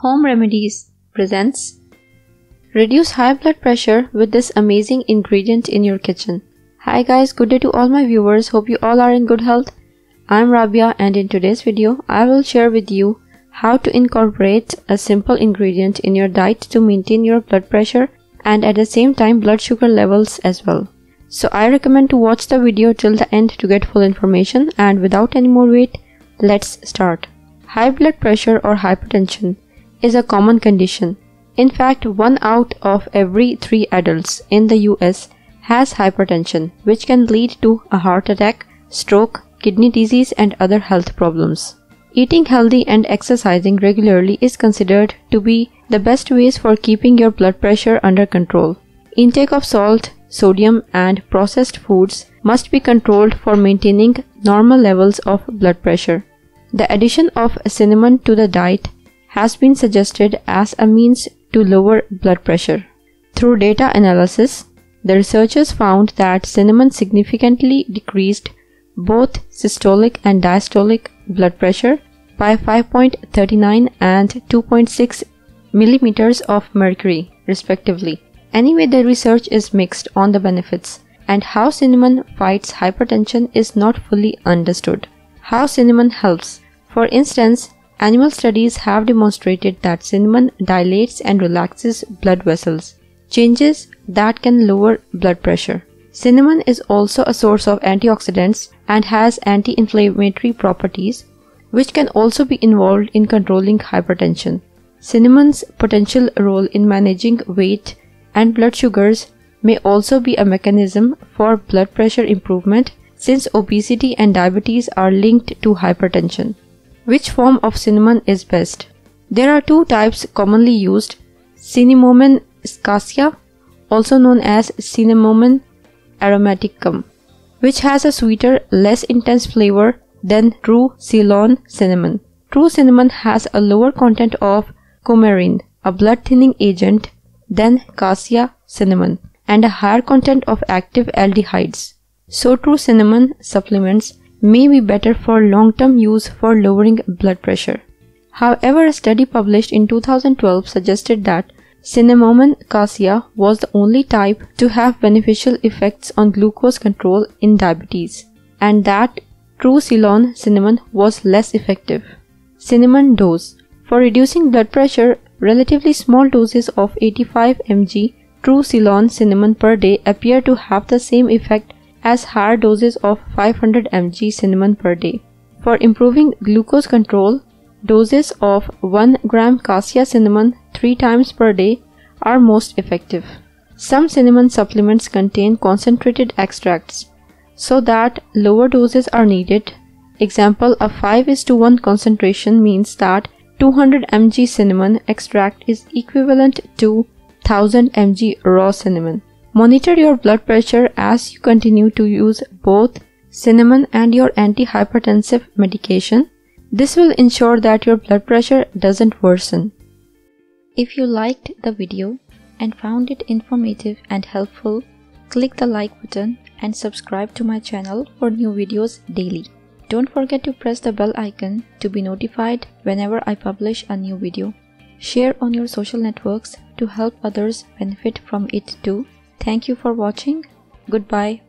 Home Remedies presents Reduce high blood pressure with this amazing ingredient in your kitchen. Hi guys, good day to all my viewers. Hope you all are in good health. I'm Rabia and in today's video, I will share with you how to incorporate a simple ingredient in your diet to maintain your blood pressure and at the same time blood sugar levels as well. So I recommend to watch the video till the end to get full information, and without any more wait, let's start. High blood pressure or hypertension is a common condition. In fact, 1 out of every 3 adults in the US has hypertension, which can lead to a heart attack, stroke, kidney disease and other health problems. Eating healthy and exercising regularly is considered to be the best ways for keeping your blood pressure under control. Intake of salt, sodium and processed foods must be controlled for maintaining normal levels of blood pressure. The addition of cinnamon to the diet has been suggested as a means to lower blood pressure. Through data analysis, the researchers found that cinnamon significantly decreased both systolic and diastolic blood pressure by 5.39 and 2.6 millimeters of mercury, respectively. Anyway, the research is mixed on the benefits, and how cinnamon fights hypertension is not fully understood. How cinnamon helps. For instance, animal studies have demonstrated that cinnamon dilates and relaxes blood vessels, changes that can lower blood pressure. Cinnamon is also a source of antioxidants and has anti-inflammatory properties, which can also be involved in controlling hypertension. Cinnamon's potential role in managing weight and blood sugars may also be a mechanism for blood pressure improvement, since obesity and diabetes are linked to hypertension. Which form of cinnamon is best? There are 2 types commonly used: Cinnamomum cassia, also known as Cinnamomum aromaticum, which has a sweeter, less intense flavor than true Ceylon cinnamon. True cinnamon has a lower content of coumarin, a blood thinning agent, than cassia cinnamon, and a higher content of active aldehydes. So true cinnamon supplements may be better for long-term use for lowering blood pressure. However, a study published in 2012 suggested that Cinnamomum cassia was the only type to have beneficial effects on glucose control in diabetes, and that true Ceylon cinnamon was less effective. Cinnamon dose. For reducing blood pressure, relatively small doses of 85 mg true Ceylon cinnamon per day appear to have the same effect as higher doses of 500 mg cinnamon per day. For improving glucose control, doses of 1 gram cassia cinnamon 3 times per day are most effective. Some cinnamon supplements contain concentrated extracts, so that lower doses are needed. Example, a 5:1 concentration means that 200 mg cinnamon extract is equivalent to 1000 mg raw cinnamon. Monitor your blood pressure as you continue to use both cinnamon and your antihypertensive medication. This will ensure that your blood pressure doesn't worsen. If you liked the video and found it informative and helpful, click the like button and subscribe to my channel for new videos daily. Don't forget to press the bell icon to be notified whenever I publish a new video. Share on your social networks to help others benefit from it too. Thank you for watching. Goodbye.